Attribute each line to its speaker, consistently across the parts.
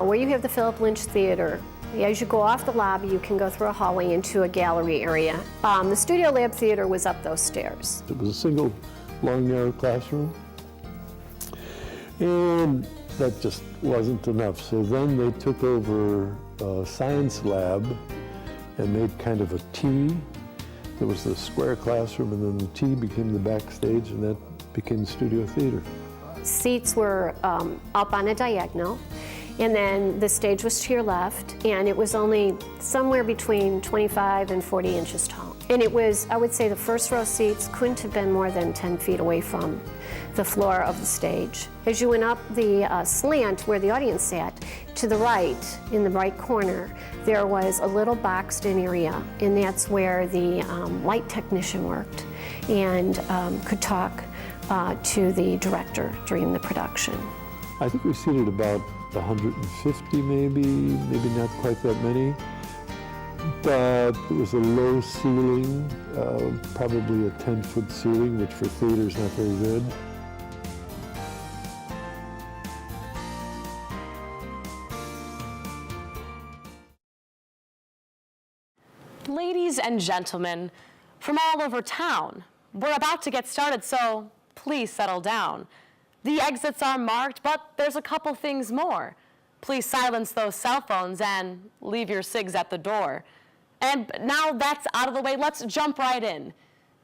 Speaker 1: Where you have the Phillip Lynch Theater, as you go off the lobby, you can go through a hallway into a gallery area. The Studio Lab Theater was up those stairs.
Speaker 2: It was a single long, narrow classroom. And that just wasn't enough. So then they took over a science lab and made kind of a T. There was the square classroom, and then the T became the backstage, and that became studio theater.
Speaker 1: Seats were up on a diagonal, and then the stage was to your left, and it was only somewhere between 25 and 40 inches tall. And it was, I would say, the first row seats couldn't have been more than 10 feet away from the floor of the stage. As you went up the slant where the audience sat, to the right, in the right corner, there was a little boxed-in area, and that's where the light technician worked and could talk to the director during the production.
Speaker 2: I think we seated about 150 maybe not quite that many. But it was a low ceiling, probably a 10-foot ceiling, which for theater is not very good.
Speaker 3: Ladies and gentlemen, from all over town, we're about to get started, so please settle down. The exits are marked, but there's a couple things more. Please silence those cell phones and leave your cigs at the door. And now that's out of the way, let's jump right in.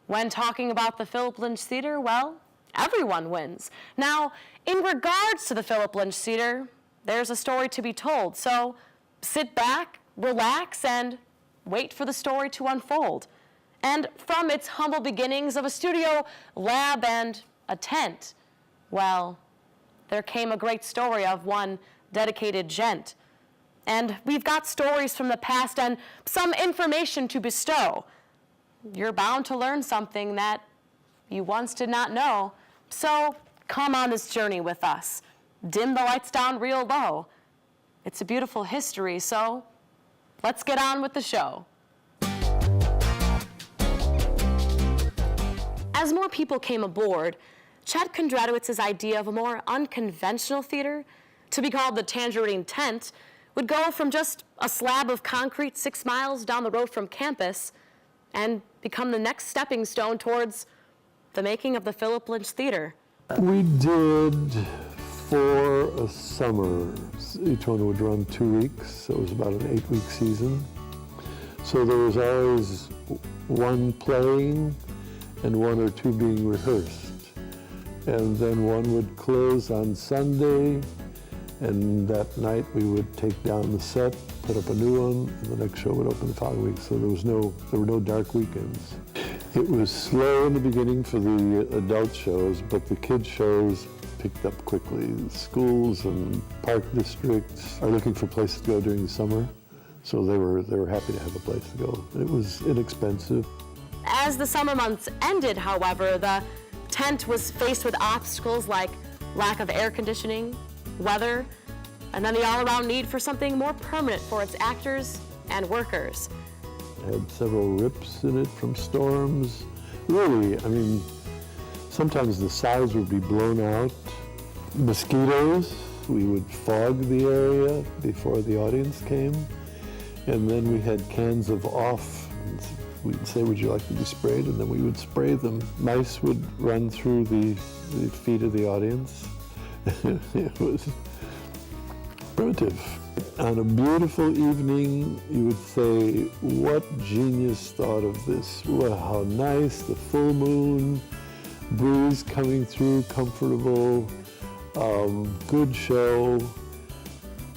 Speaker 3: When talking about the Phillip Lynch Theater, well, everyone wins. Now, in regards to the Phillip Lynch Theater, there's a story to be told, so sit back, relax, and wait for the story to unfold. And from its humble beginnings of a studio, lab, and a tent, well, there came a great story of one dedicated gent. And we've got stories from the past and some information to bestow. You're bound to learn something that you once did not know. So come on this journey with us. Dim the lights down real low. It's a beautiful history, so let's get on with the show. As more people came aboard, Chet Kondratowicz's idea of a more unconventional theater, to be called the Tangerine Tent, would go from just a slab of concrete 6 miles down the road from campus and become the next stepping stone towards the making of the Phillip Lynch Theater.
Speaker 2: We did 4 a summer. Each one would run 2 weeks, so it was about an 8-week season. So there was always one playing and 1 or 2 being rehearsed. And then one would close on Sunday, and that night we would take down the set, put up a new one, and the next show would open the following week. So there were no dark weekends. It was slow in the beginning for the adult shows, but the kids shows picked up quickly. Schools and park districts are looking for places to go during the summer, so they were happy to have a place to go. It was inexpensive.
Speaker 3: As the summer months ended, however, the tent was faced with obstacles like lack of air conditioning, weather, and then the all-around need for something more permanent for its actors and workers.
Speaker 2: It had several rips in it from storms. Really, I mean, sometimes the sides would be blown out. Mosquitoes, we would fog the area before the audience came. And then we had cans of off. We'd say, would you like to be sprayed? And then we would spray them. Mice would run through the feet of the audience. It was primitive. On a beautiful evening, you would say, what genius thought of this? Well, how nice, the full moon, breeze coming through, comfortable, good show.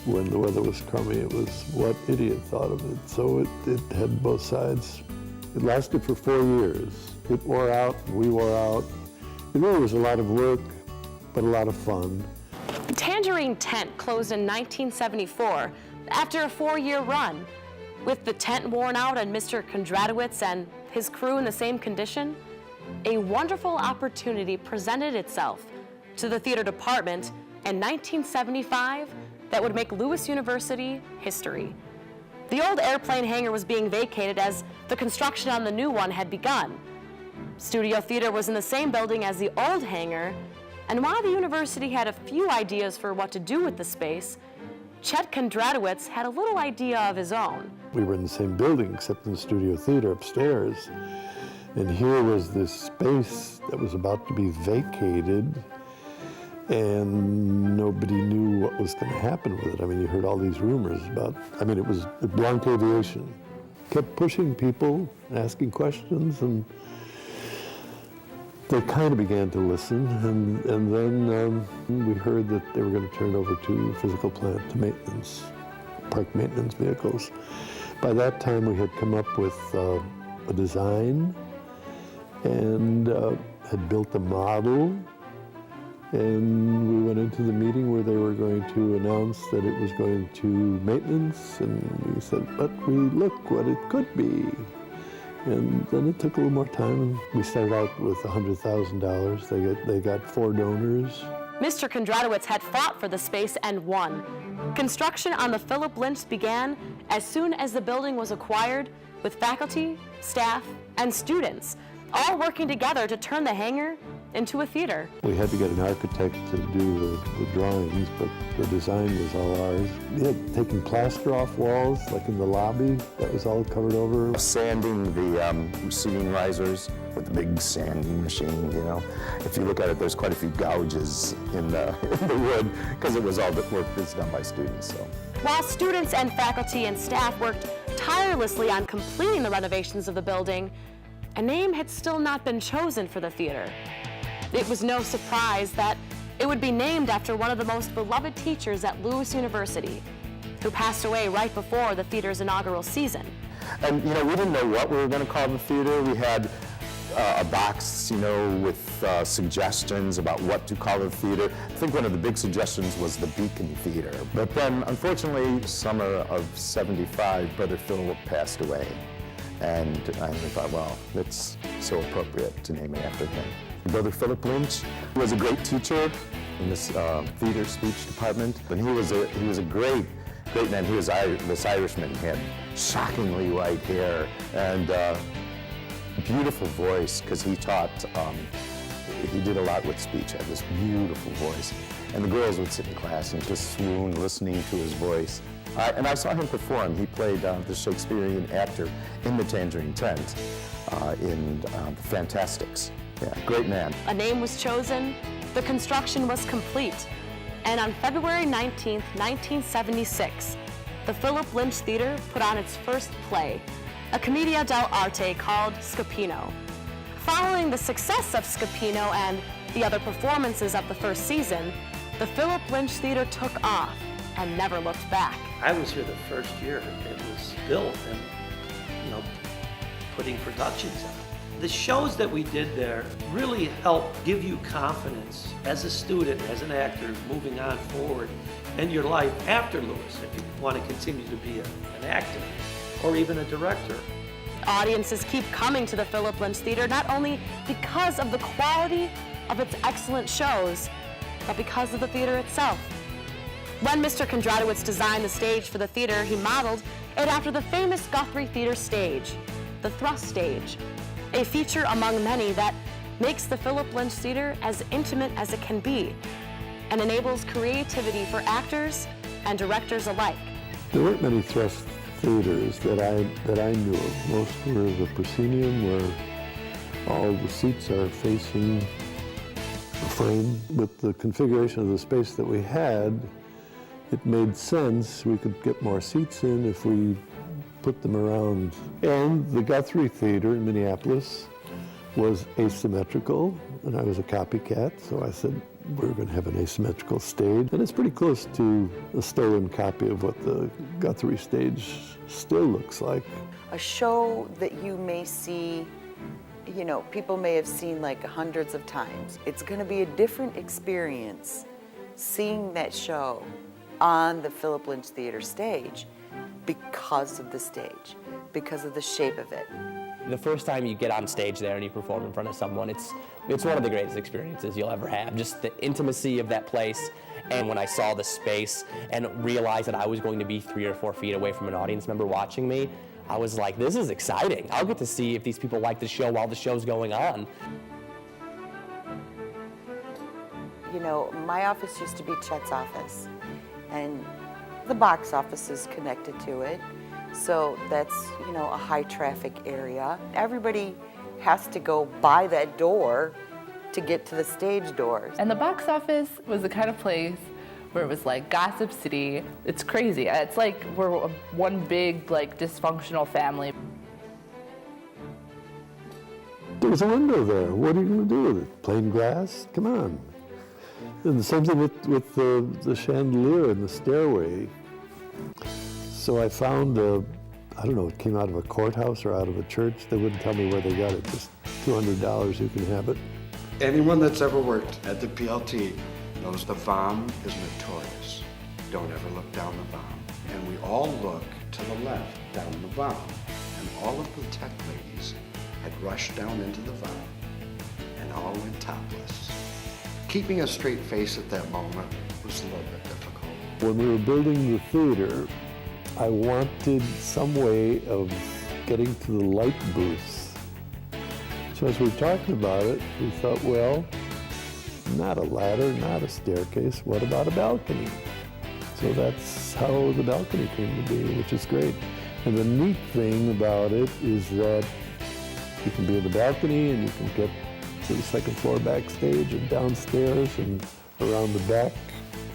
Speaker 2: When the weather was crummy, it was what idiot thought of it. So it had both sides. It lasted for 4 years. It wore out, we wore out. It really was a lot of work, but a lot of fun.
Speaker 3: The Tangerine Tent closed in 1974 after a 4-year run. With the tent worn out and Mr. Kondratowicz and his crew in the same condition, a wonderful opportunity presented itself to the theater department in 1975 that would make Lewis University history. The old airplane hangar was being vacated as the construction on the new one had begun. Studio theater was in the same building as the old hangar, and while the university had a few ideas for what to do with the space, Chet Kondratowicz had a little idea of his own.
Speaker 2: We were in the same building, except in the studio theater upstairs. And here was this space that was about to be vacated, and nobody knew what was going to happen with it. I mean, you heard all these rumors about, it was blank aviation. Kept pushing people, asking questions, and they kind of began to listen. And then we heard that they were going to turn it over to physical plant, to maintenance, park maintenance vehicles. By that time, we had come up with a design and had built a model. And we went into the meeting where they were going to announce that it was going to maintenance, and we said, but we look what it could be. And then it took a little more time, and we started out with $100,000. They got 4 donors.
Speaker 3: Mr. Kondratowicz had fought for the space and won. Construction on the Phillip Lynch began as soon as the building was acquired, with faculty, staff, and students all working together to turn the hangar into a theater.
Speaker 2: We had to get an architect to do the drawings, but the design was all ours. We had taken plaster off walls, like in the lobby, that was all covered over.
Speaker 4: Sanding the seating risers with the big sanding machine, you know. If you look at it, there's quite a few gouges in the wood, because it was all the work that's done by students. So.
Speaker 3: While students and faculty and staff worked tirelessly on completing the renovations of the building, a name had still not been chosen for the theater. It was no surprise that it would be named after one of the most beloved teachers at Lewis University, who passed away right before the theater's inaugural season.
Speaker 4: And, you know, we didn't know what we were going to call the theater. We had a box, you know, with suggestions about what to call the theater. I think one of the big suggestions was the Beacon Theater. But then, unfortunately, summer of '75, Brother Phillip passed away. And I thought, well, that's so appropriate to name it after him. Brother Phillip Lynch was a great teacher in this theater speech department, and he was a great man. He was this Irishman. He had shockingly white hair and beautiful voice, because he taught. He did a lot with speech. Had this beautiful voice, and the girls would sit in class and just swoon listening to his voice. And I saw him perform. He played the Shakespearean actor in the Tangerine Tent in The Fantastics. Yeah, great man.
Speaker 3: A name was chosen, the construction was complete, and on February 19th, 1976, the Phillip Lynch Theater put on its first play, a commedia dell'arte called Scapino. Following the success of Scapino and the other performances of the first season, the Phillip Lynch Theater took off and never looked back.
Speaker 5: I was here the first year it was built and, you know, putting productions on. The shows that we did there really help give you confidence as a student, as an actor, moving on forward in your life after Lewis, if you want to continue to be an actor or even a director.
Speaker 3: Audiences keep coming to the Phillip Lynch Theater not only because of the quality of its excellent shows, but because of the theater itself. When Mr. Kondratowicz designed the stage for the theater, he modeled it after the famous Guthrie Theater stage, the thrust stage, a feature among many that makes the Phillip Lynch Theater as intimate as it can be and enables creativity for actors and directors alike.
Speaker 2: There weren't many thrust theaters that I knew of. Most were the proscenium, where all the seats are facing the frame. With the configuration of the space that we had, it made sense. We could get more seats in if we put them around. And the Guthrie Theater in Minneapolis was asymmetrical, and I was a copycat, so I said, we're going to have an asymmetrical stage. And it's pretty close to a stolen copy of what the Guthrie stage still looks like.
Speaker 6: A show that you may see, you know, people may have seen like hundreds of times. It's going to be a different experience seeing that show on the Phillip Lynch Theater stage because of the stage, because of the shape of it.
Speaker 7: The first time you get on stage there and you perform in front of someone, it's one of the greatest experiences you'll ever have. Just the intimacy of that place. And when I saw the space and realized that I was going to be 3 or 4 feet away from an audience member watching me, I was like, this is exciting. I'll get to see if these people like the show while the show's going on.
Speaker 6: You know, my office used to be Chet's office. And The box office is connected to it, so that's, you know, a high traffic area. Everybody has to go by that door to get to the stage doors.
Speaker 8: And the box office was the kind of place where it was like Gossip City. It's crazy. It's like we're one big, like, dysfunctional family.
Speaker 2: There was a window there. What are you going to do with it? Plain glass? Come on. And the same thing with the chandelier in the stairway. So I found I don't know, it came out of a courthouse or out of a church. They wouldn't tell me where they got it. Just $200, you can have it.
Speaker 9: Anyone that's ever worked at the PLT knows the VOM is notorious. Don't ever look down the VOM. And we all look to the left down the VOM. And all of the tech ladies had rushed down into the VOM and all went topless. Keeping a straight face at that moment was a little bit difficult.
Speaker 2: When we were building the theater, I wanted some way of getting to the light booths. So as we were talking about it, we thought, well, not a ladder, not a staircase, what about a balcony? So that's how the balcony came to be, which is great. And the neat thing about it is that you can be in the balcony and you can get to the second floor backstage and downstairs and around the back.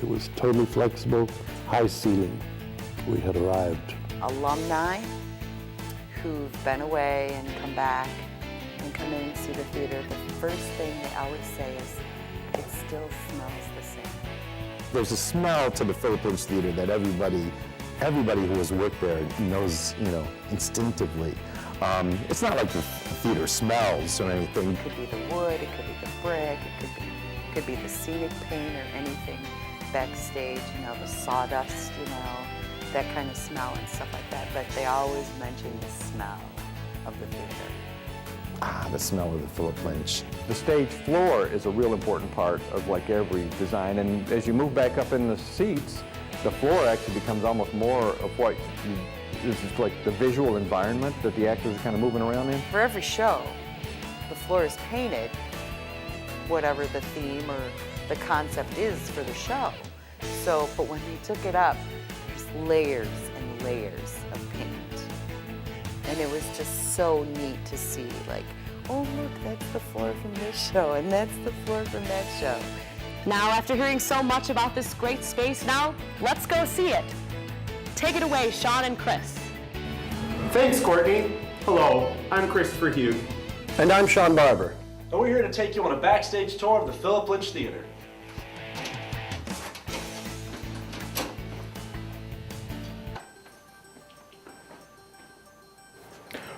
Speaker 2: It was totally flexible, high ceiling. We had arrived.
Speaker 6: Alumni who've been away and come back and come in and see the theater, the first thing they always say is, it still smells the same.
Speaker 4: There's a smell to the Phillip Lynch Theater that everybody who has worked there knows, you know, instinctively. It's not like the theater smells or anything.
Speaker 6: It could be the wood, it could be the brick, it could be the scenic paint or anything backstage, you know, the sawdust, you know, that kind of smell and stuff like that. But they always mention the smell of the theater.
Speaker 4: Ah, the smell of the Phillip Lynch.
Speaker 10: The stage floor is a real important part of like every design, and as you move back up in the seats, the floor actually becomes almost more of what is like the visual environment that the actors are kind of moving around in.
Speaker 6: For every show, the floor is painted, whatever the theme or the concept is for the show. So, but when they took it up, there's layers and layers of paint. And it was just so neat to see, like, oh look, that's the floor from this show, and that's the floor from that show.
Speaker 3: Now, after hearing so much about this great space, now let's go see it. Take it away, Sean and Chris.
Speaker 11: Thanks, Courtney. Hello, I'm Christopher Hugh.
Speaker 10: And I'm Sean Barber.
Speaker 12: And we're here to take you on a backstage tour of the Phillip Lynch Theater.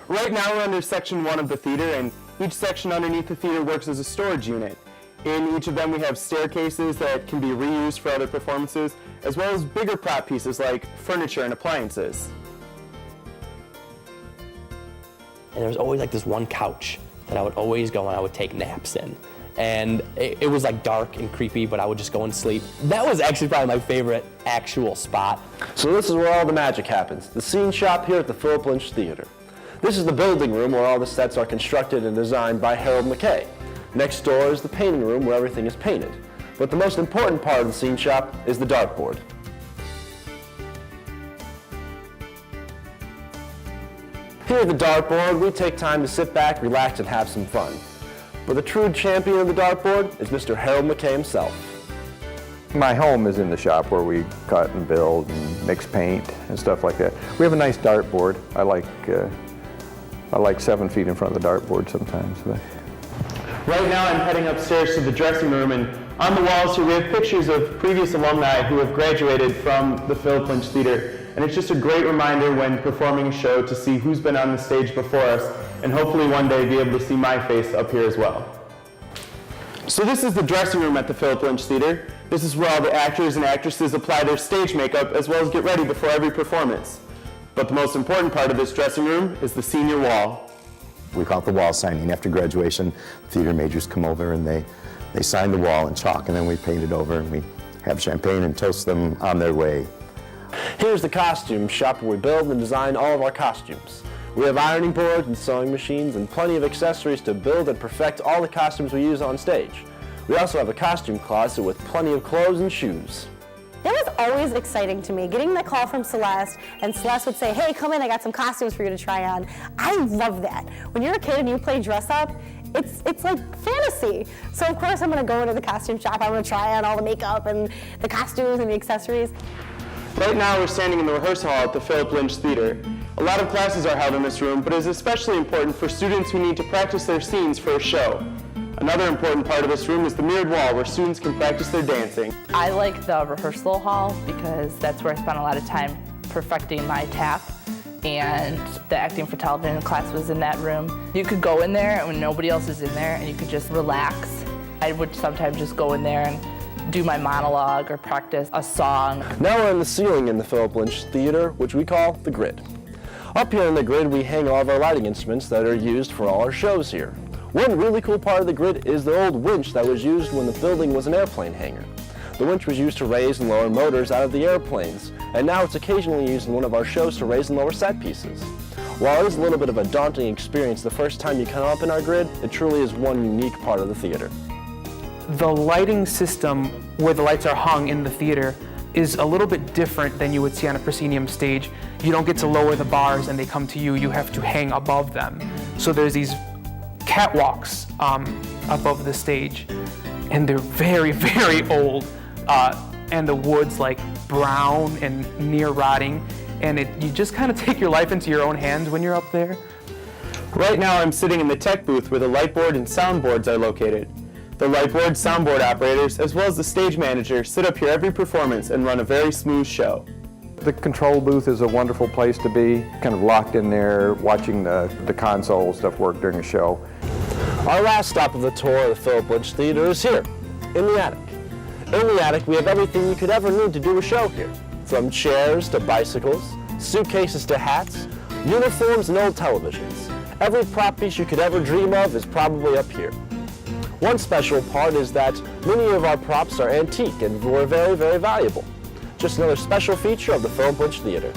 Speaker 11: Right now we're under section 1 of the theater, and each section underneath the theater works as a storage unit. In each of them we have staircases that can be reused for other performances, as well as bigger prop pieces like furniture and appliances.
Speaker 7: And there was always like this one couch that I would always go and I would take naps in. And it was like dark and creepy, but I would just go and sleep. That was actually probably my favorite actual spot.
Speaker 13: So this is where all the magic happens, the scene shop here at the Phillip Lynch Theater. This is the building room where all the sets are constructed and designed by Harold McKay. Next door is the painting room where everything is painted. But the most important part of the scene shop is the dartboard. Here at the dartboard, we take time to sit back, relax, and have some fun. But the true champion of the dartboard is Mr. Harold McKay himself.
Speaker 10: My home is in the shop where we cut and build and mix paint and stuff like that. We have a nice dartboard. I like 7 feet in front of the dartboard sometimes. But.
Speaker 11: Right now I'm heading upstairs to the dressing room, and on the walls here we have pictures of previous alumni who have graduated from the Phillip Lynch Theater. And it's just a great reminder when performing a show to see who's been on the stage before us, and hopefully one day be able to see my face up here as well. So this is the dressing room at the Phillip Lynch Theater. This is where all the actors and actresses apply their stage makeup as well as get ready before every performance. But the most important part of this dressing room is the senior wall.
Speaker 4: We call it the wall signing. After graduation, theater majors come over and they sign the wall in chalk, and then we paint it over and we have champagne and toast them on their way.
Speaker 13: Here's the costume shop where we build and design all of our costumes. We have ironing boards and sewing machines and plenty of accessories to build and perfect all the costumes we use on stage. We also have a costume closet with plenty of clothes and shoes.
Speaker 14: That was always exciting to me, getting the call from Celeste, and Celeste would say, hey, come in, I got some costumes for you to try on. I love that. When you're a kid and you play dress up, it's like fantasy. So of course I'm gonna go into the costume shop, I'm gonna try on all the makeup and the costumes and the accessories.
Speaker 11: Right now we're standing in the rehearsal hall at the Phillip Lynch Theater. A lot of classes are held in this room, but it is especially important for students who need to practice their scenes for a show. Another important part of this room is the mirrored wall where students can practice their dancing.
Speaker 8: I like the rehearsal hall because that's where I spent a lot of time perfecting my tap, and the acting for television class was in that room. You could go in there when nobody else is in there and you could just relax. I would sometimes just go in there and do my monologue or practice a song.
Speaker 13: Now we're in the ceiling in the Phillip Lynch Theater, which we call the grid. Up here in the grid, we hang all of our lighting instruments that are used for all our shows here. One really cool part of the grid is the old winch that was used when the building was an airplane hangar. The winch was used to raise and lower motors out of the airplanes, and now it's occasionally used in one of our shows to raise and lower set pieces. While it is a little bit of a daunting experience the first time you come up in our grid, it truly is one unique part of the theater.
Speaker 15: The lighting system where the lights are hung in the theater is a little bit different than you would see on a proscenium stage. You don't get to lower the bars and they come to you, you have to hang above them. So there's these catwalks above the stage, and they're very, very old, and the wood's like brown and near rotting, and you just kind of take your life into your own hands when you're up there.
Speaker 11: Right now I'm sitting in the tech booth where the lightboard and soundboards are located. The lightboard, soundboard operators, as well as the stage manager sit up here every performance and run a very smooth show.
Speaker 10: The control booth is a wonderful place to be, kind of locked in there, watching the console stuff work during the show.
Speaker 13: Our last stop of the tour of the Phillip Lynch Theater is here, in the attic. In the attic, we have everything you could ever need to do a show here, from chairs to bicycles, suitcases to hats, uniforms and old televisions. Every prop piece you could ever dream of is probably up here. One special part is that many of our props are antique and were very, very valuable. Just another special feature of the Phillip Lynch Theater.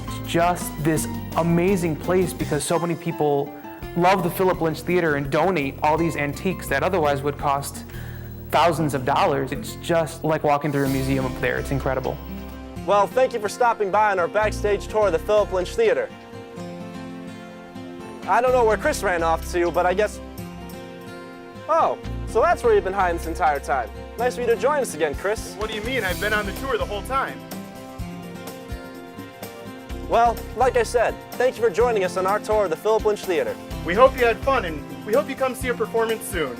Speaker 15: It's just this amazing place because so many people love the Phillip Lynch Theater and donate all these antiques that otherwise would cost thousands of dollars. It's just like walking through a museum up there. It's incredible.
Speaker 13: Well, thank you for stopping by on our backstage tour of the Phillip Lynch Theater. I don't know where Chris ran off to, but I guess... Oh, so that's where you've been hiding this entire time. Nice of you to join us again, Chris.
Speaker 11: What do you mean? I've been on the tour the whole time.
Speaker 13: Well, like I said, thank you for joining us on our tour of the Phillip Lynch Theater.
Speaker 11: We hope you had fun, and we hope you come see a performance soon.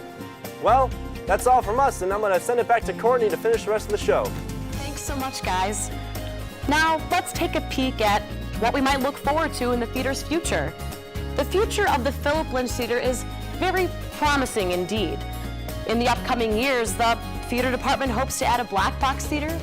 Speaker 13: Well, that's all from us, and I'm going to send it back to Courtney to finish the rest of the show.
Speaker 3: Thanks so much, guys. Now, let's take a peek at what we might look forward to in the theater's future. The future of the Phillip Lynch Theater is very promising indeed. In the upcoming years, the theater department hopes to add a black box theater,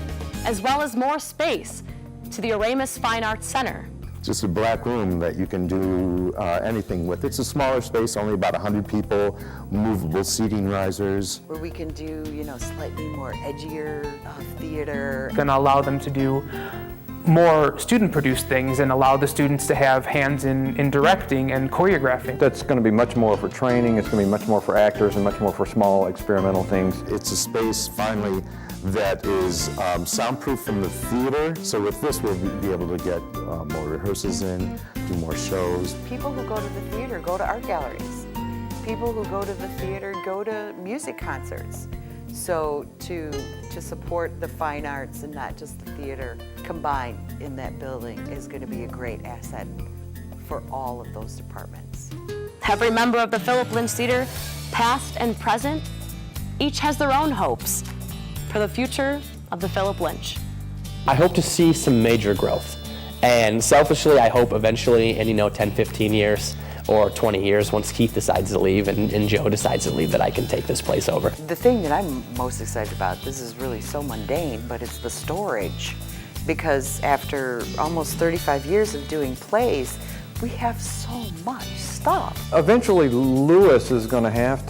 Speaker 3: as well as more space to the Aramis Fine Arts Center.
Speaker 4: Just a black room that you can do anything with. It's a smaller space, only about 100 people, movable seating risers.
Speaker 6: Where we can do, slightly more edgier theater.
Speaker 15: Going to allow them to do more student-produced things and allow the students to have hands in directing and choreographing.
Speaker 10: That's going to be much more for training, it's going to be much more for actors and much more for small experimental things.
Speaker 4: It's a space, finally, that is soundproof from the theater. So with this, we'll be able to get more rehearsals in, do more shows.
Speaker 6: People who go to the theater go to art galleries. People who go to the theater go to music concerts. So to support the fine arts and not just the theater combined in that building is going to be a great asset for all of those departments.
Speaker 3: Every member of the Phillip Lynch Theater, past and present, each has their own hopes for the future of the Phillip Lynch.
Speaker 7: I hope to see some major growth. And selfishly, I hope eventually in 10, 15 years, or 20 years, once Keith decides to leave and Joe decides to leave, that I can take this place over.
Speaker 6: The thing that I'm most excited about, this is really so mundane, but it's the storage. Because after almost 35 years of doing plays, we have so much stuff.
Speaker 10: Eventually, Lewis is going to have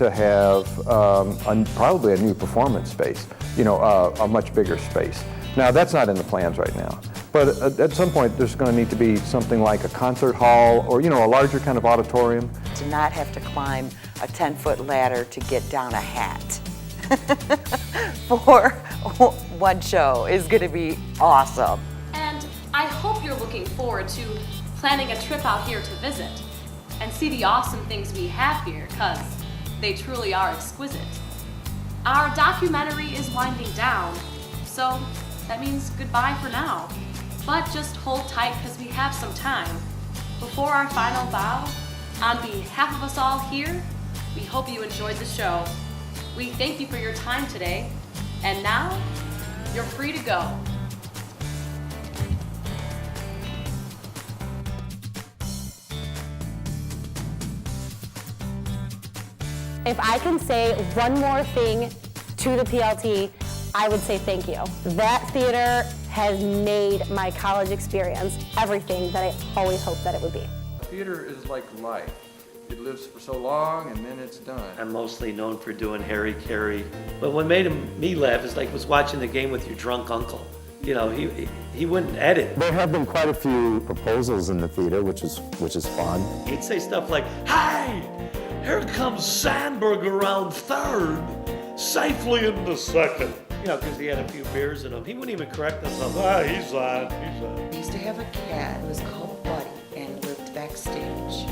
Speaker 10: probably a new performance space, a much bigger space. Now, that's not in the plans right now. But at some point, there's going to need to be something like a concert hall or, a larger kind of auditorium.
Speaker 6: To not have to climb a 10-foot ladder to get down a hat for one show is going to be awesome.
Speaker 3: And I hope you're looking forward to planning a trip out here to visit and see the awesome things we have here, because they truly are exquisite. Our documentary is winding down, so that means goodbye for now. But just hold tight, because we have some time. Before our final bow, on behalf of us all here, we hope you enjoyed the show. We thank you for your time today, and now you're free to go.
Speaker 14: If I can say one more thing to the PLT, I would say thank you. That theater has made my college experience everything that I always hoped that it would be.
Speaker 16: Theater is like life. It lives for so long and then it's done.
Speaker 5: I'm mostly known for doing Harry Carey, but what made me laugh is like was watching the game with your drunk uncle. You know, he wouldn't edit.
Speaker 4: There have been quite a few proposals in the theater, which is fun.
Speaker 5: He'd say stuff like, "Hey, here comes Sandberg around third, safely into second." You know, because he had a few beers in him. He wouldn't even correct himself. Ah, he's on.
Speaker 6: We used to have a cat. It was called Buddy and lived backstage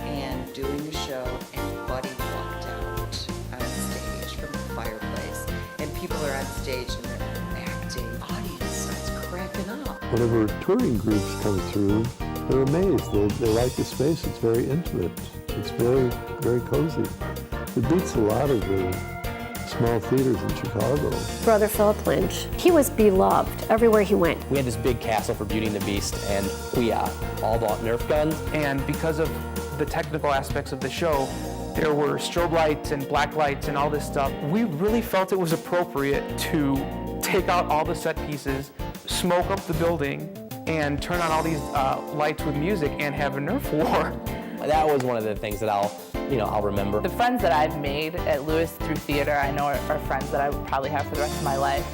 Speaker 6: and doing the show, and Buddy walked out on stage from the fireplace, and people are on stage and they're acting. Audience starts cracking up.
Speaker 2: Whenever touring groups come through, they're amazed. They like the space. It's very intimate. It's very, very cozy. It beats a lot of the small theaters in Chicago.
Speaker 1: Brother Phillip Lynch, he was beloved everywhere he went.
Speaker 7: We had this big castle for Beauty and the Beast, and we all bought Nerf guns.
Speaker 15: And because of the technical aspects of the show, there were strobe lights and black lights and all this stuff. We really felt it was appropriate to take out all the set pieces, smoke up the building, and turn on all these lights with music and have a Nerf war.
Speaker 7: That was one of the things that I'll remember.
Speaker 8: The friends that I've made at Lewis through theater, I know are friends that I would probably have for the rest of my life.